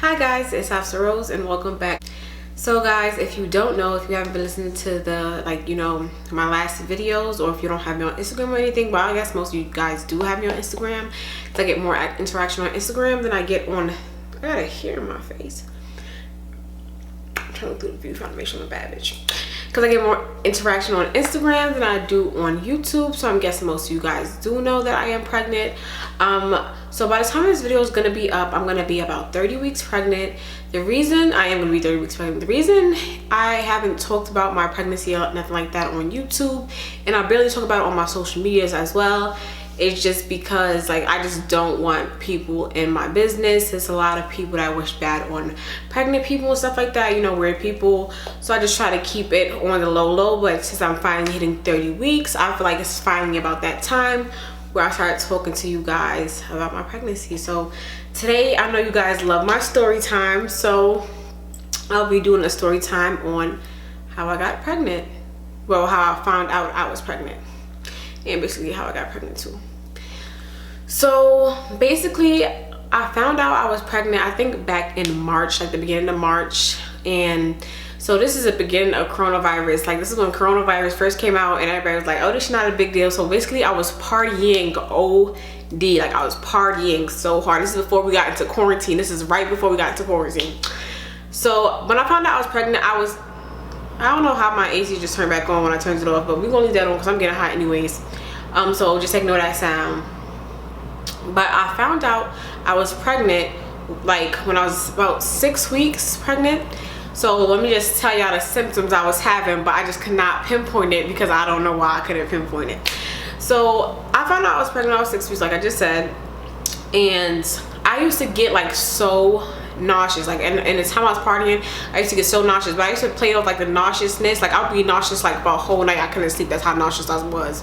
Hi guys, it's Hafsa Rose and welcome back. So guys, if you don't know, if you haven't been listening to the my last videos, or if you don't have me on Instagram or anything, but I guess most of you guys do have me on Instagram, because I get more interaction on Instagram than I get on, I got a hair in my face. I'm trying to look through the view, trying to make sure I'm a bad bitch. Because I get more interaction on Instagram than I do on YouTube, so I'm guessing most of you guys do know that I am pregnant. So by the time this video is going to be up, I'm going to be about 30 weeks pregnant. The reason I am going to be 30 weeks pregnant, the reason I haven't talked about my pregnancy or nothing like that on YouTube, and I barely talk about it on my social medias as well, it's just because I just don't want people in my business. There's a lot of people that wish bad on pregnant people and stuff like that, weird people. So I just try to keep it on the low, but since I'm finally hitting 30 weeks, I feel like it's finally about that time where I started talking to you guys about my pregnancy. So today, I know you guys love my story time, so I'll be doing a story time on how I got pregnant. Well, how I found out I was pregnant, and basically how I got pregnant too. So basically, I found out I was pregnant, I think back in March, the beginning of March. And so this is the beginning of coronavirus. This is when coronavirus first came out and everybody was like, oh, this is not a big deal. So basically I was partying OD. I was partying so hard. This is before we got into quarantine. This is right before we got into quarantine. So when I found out I was pregnant, I don't know how my AC just turned back on when I turned it off, but we're gonna leave that on because I'm getting hot anyways. So just ignore that sound. But I found out I was pregnant when I was about 6 weeks pregnant. So let me just tell y'all the symptoms I was having, but I just could not pinpoint it because I don't know why I couldn't pinpoint it. So I found out I was pregnant when I was 6 weeks, like I just said, and I used to get so nauseous. In the time I was partying, I used to get so nauseous, but I used to play it off the nauseousness. I would be nauseous for a whole night. I couldn't sleep. That's how nauseous I was.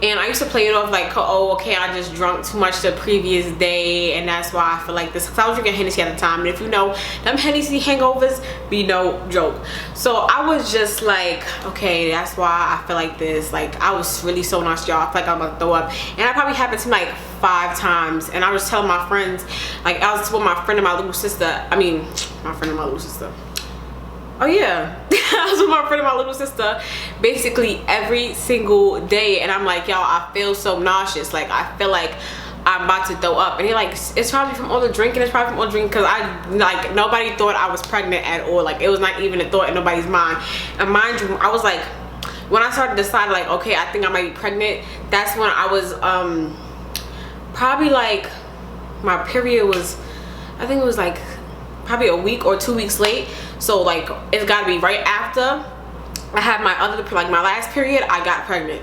And I used to play it off oh, okay, I just drunk too much the previous day, and that's why I feel like this. Because I was drinking Hennessy at the time, and if you know, them Hennessy hangovers be no joke. So I was just okay, that's why I feel like this. I was really so nauseous, y'all. I feel like I'm about to throw up. And that probably happened to me 5 times. And I was telling my friends, I was with my friend and my little sister. Oh yeah, I was with my friend and my little sister basically every single day, and I'm like, y'all, I feel so nauseous. I feel like I'm about to throw up. And they're like, it's probably from all the drinking. It's probably from all the drinking, because nobody thought I was pregnant at all. It was not even a thought in nobody's mind. And mind you, I was when I started deciding okay, I think I might be pregnant, that's when I was probably my period was, I think it was probably a week or 2 weeks late. So it's got to be right after I had my my last period, I got pregnant.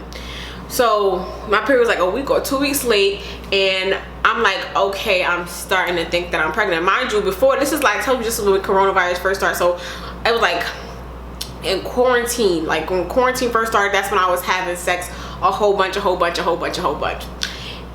So my period was a week or 2 weeks late, and I'm okay, I'm starting to think that I'm pregnant. Mind you, before this is I told you, this is when coronavirus first started. So it was in quarantine, when quarantine first started, that's when I was having sex a whole bunch.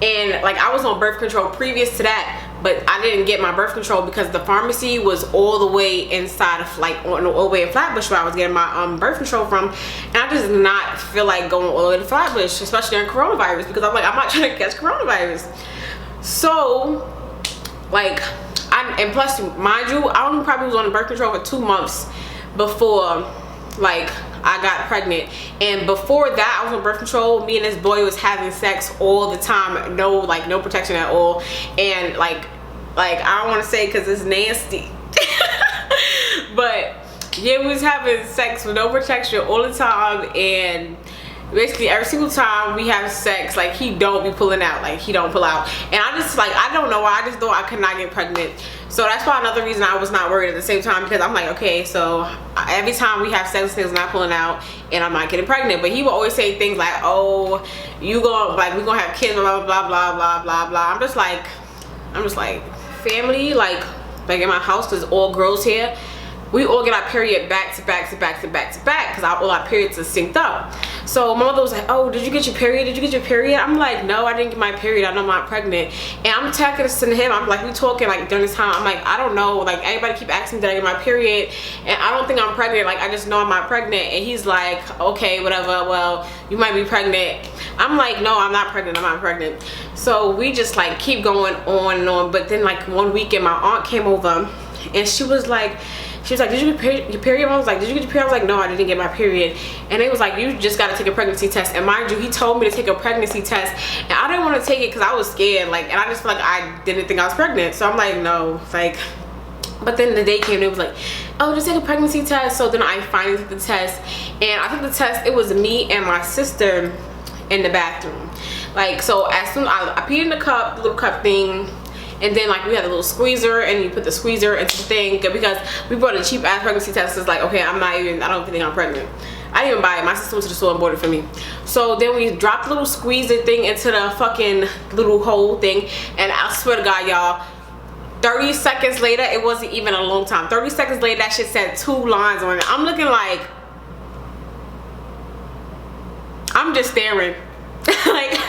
And I was on birth control previous to that, but I didn't get my birth control because the pharmacy was all the way inside of all the way in Flatbush, where I was getting my birth control from. And I just did not feel like going all the way to Flatbush, especially during coronavirus, because I'm I'm not trying to catch coronavirus. So and plus, mind you, I only probably was on the birth control for 2 months before I got pregnant. And before that, I was on birth control. Me and this boy was having sex all the time, no no protection at all. And I don't want to say because it's nasty, but yeah, we was having sex with no protection all the time. And basically every single time we have sex, he don't be pulling out, he don't pull out. And I just I don't know why, I just thought I could not get pregnant. So that's why another reason I was not worried at the same time, because I'm okay, so every time we have sex, he's not pulling out and I'm not getting pregnant. But he would always say things oh, you gonna we gonna have kids, blah blah blah blah blah blah. I'm just family, in my house, because all girls here, we all get our period back to back because all our periods are synced up. So my mother was oh, did you get your period? I'm no, I didn't get my period. I know I'm not pregnant. And I'm talking to him, I'm we talking during this time, I'm I don't know, everybody keep asking me did I get my period, and I don't think I'm pregnant, I just know I'm not pregnant. And he's okay, whatever, well, you might be pregnant. I'm no, I'm not pregnant. So we just keep going on and on. But then 1 weekend my aunt came over and she was like, did you get your period? I was like, did you get your period? I was like, no, I didn't get my period. And they was like, you just got to take a pregnancy test. And mind you, he told me to take a pregnancy test, and I didn't want to take it because I was scared, like, and I just feel like I didn't think I was pregnant. So I'm like, no, like. But then the day came, they was like, oh, just take a pregnancy test. So then I finally took the test, and I took the test. It was me and my sister in the bathroom. Like, so as soon I peed in the cup, the little cup thing, and then like we had a little squeezer, and you put the squeezer into the thing, because we bought a cheap ass pregnancy test. It's like, okay, I don't think I'm pregnant. I didn't even buy it. My sister went to the store and bought it for me. So then we dropped the little squeezer thing into the fucking little hole thing, and I swear to God, y'all, 30 seconds later, it wasn't even a long time. 30 seconds later, that shit said 2 lines on it. I'm looking like, I'm just staring. Like,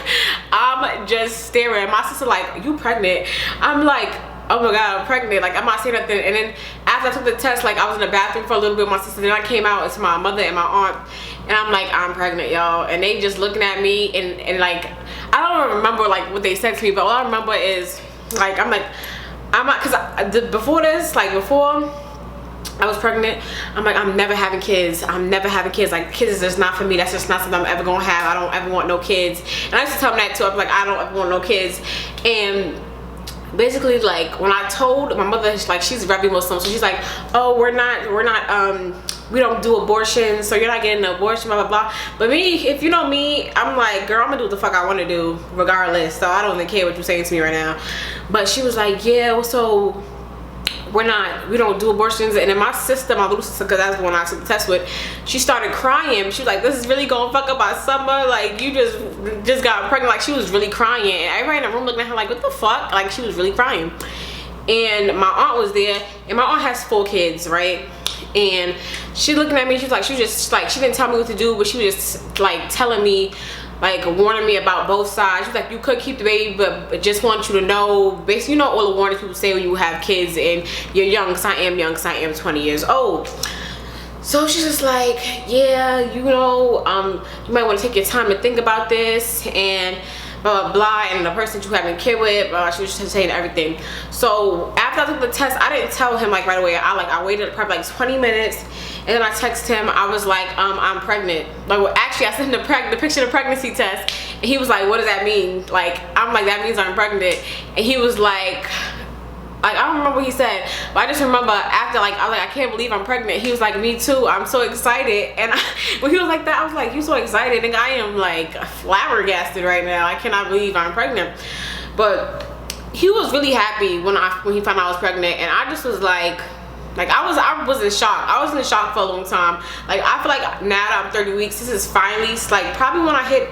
I'm just staring. My sister like, you pregnant? I'm like, oh my God, I'm pregnant. Like, I'm not saying nothing. And then after I took the test, like, I was in the bathroom for a little bit with my sister. Then I came out to my mother and my aunt, and I'm like, I'm pregnant, y'all. And they just looking at me, and like, I don't remember like what they said to me, but all I remember is like, I'm not, because before this, like before I was pregnant, I'm like, I'm never having kids. I'm never having kids. Like, kids is just not for me. That's just not something I'm ever gonna have. I don't ever want no kids. And I used to tell them that too. I'm like, I don't ever want no kids. And basically, like, when I told my mother, like, she's very Muslim, so she's like, oh, we don't do abortions, so you're not getting an abortion, blah blah blah. But me, if you know me, I'm like, girl, I'm gonna do what the fuck I want to do regardless, so I don't even care what you're saying to me right now. But she was like, yeah, so we don't do abortions. And then my sister, my little sister, because that's the one I took the test with, she started crying. She was like, this is really gonna fuck up our summer, like, you just got pregnant. Like, she was really crying, and everybody in the room looking at her like, what the fuck? Like, she was really crying. And my aunt was there, and my aunt has 4 kids, right? And she looking at me, she was just like, she didn't tell me what to do, but she was just like telling me, like, warning me about both sides. She was like, you could keep the baby, but just want you to know, basically, you know, all the warnings people say when you have kids and you're young, because I am young, because I am 20 years old. So she's just like, yeah, you know, you might want to take your time to think about this, and blah blah blah. And the person that you having a kid with, she was just saying everything. So after I took the test, I didn't tell him like right away. I waited probably like 20 minutes, and then I texted him. I was like, I'm pregnant. Like, well, actually, I sent him the picture of the pregnancy test, and he was like, what does that mean? Like, I'm like, that means I'm pregnant. And he was like, I don't remember what he said, but I just remember after, like, I can't believe I'm pregnant. He was like, me too, I'm so excited. And when he was like that, I was like, you so excited? And I am like flabbergasted right now. I cannot believe I'm pregnant. But he was really happy when he found out I was pregnant, and I just was like I was in shock. I was in shock for a long time. Like, I feel like now that I'm 30 weeks, this is finally, like, probably when I hit,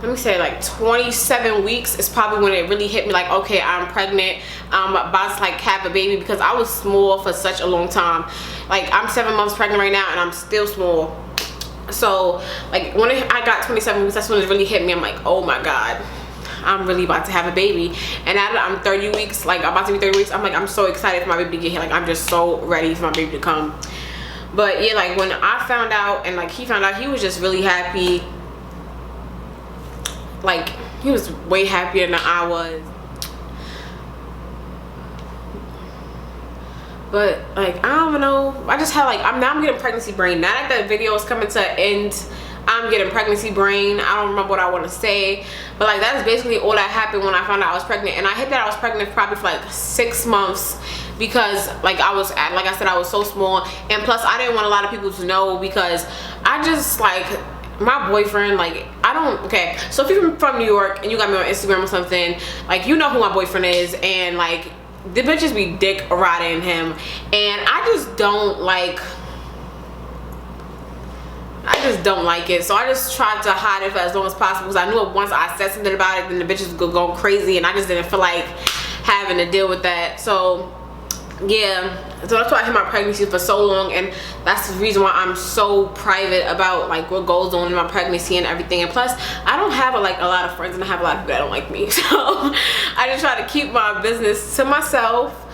let me say, like 27 weeks is probably when it really hit me, like, okay, I'm pregnant. I'm about to like have a baby, because I was small for such a long time. Like, I'm 7 months pregnant right now, and I'm still small. So like, when I got 27 weeks, that's when it really hit me. I'm like, oh my God, I'm really about to have a baby. And now that I'm 30 weeks, like, I'm about to be 30 weeks, I'm like, I'm so excited for my baby to get here. Like, I'm just so ready for my baby to come. But yeah, like, when I found out and like he found out, he was just really happy. Like, he was way happier than I was. But like, I don't know, I just had like, I'm getting pregnancy brain. Now that the video is coming to an end, I'm getting pregnancy brain. I don't remember what I want to say, but like, that's basically all that happened when I found out I was pregnant. And I hit that I was pregnant probably for like 6 months, because like, like I said, I was so small, and plus I didn't want a lot of people to know, because I just like, my boyfriend, like, okay, so if you're from New York and you got me on Instagram or something, like, you know who my boyfriend is, and like, the bitches be dick riding him, and I just don't like it. So I just tried to hide it for as long as possible, because I knew once I said something about it, then the bitches would go crazy, and I just didn't feel like having to deal with that. So yeah, so that's why I had my pregnancy for so long, and that's the reason why I'm so private about like what goes on in my pregnancy and everything. And plus, I don't have a lot of friends, and I have a lot of people that don't like me, so I just try to keep my business to myself.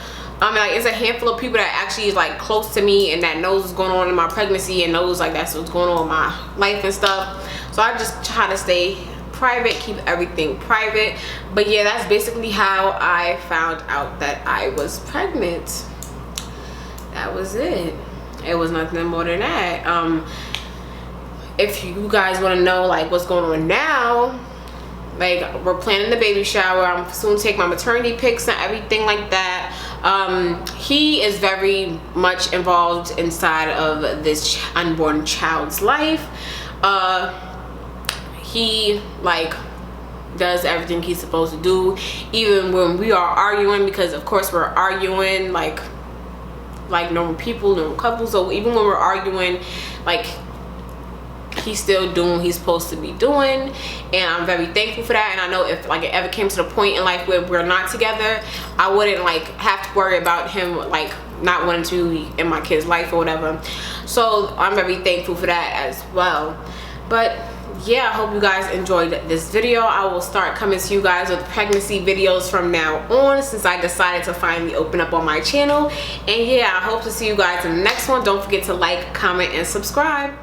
Like, it's a handful of people that actually is like close to me and that knows what's going on in my pregnancy, and knows like that's what's going on in my life and stuff. So I just try to stay private, keep everything private. But yeah, that's basically how I found out that I was pregnant. that was it. It was nothing more than that. If you guys want to know like what's going on now, like we're planning the baby shower. I'm soon take my maternity pics and everything like that. He is very much involved inside of this unborn child's life. He like does everything he's supposed to do, even when we are arguing, because of course we're arguing like normal people, normal couples. So even when we're arguing, like he's still doing what he's supposed to be doing, and I'm very thankful for that. And I know if like it ever came to the point in life where we're not together, I wouldn't like have to worry about him like not wanting to be in my kid's life or whatever. So I'm very thankful for that as well. But yeah, I hope you guys enjoyed this video. I will start coming to you guys with pregnancy videos from now on, since I decided to finally open up on my channel. And yeah, I hope to see you guys in the next one. Don't forget to like, comment, and subscribe.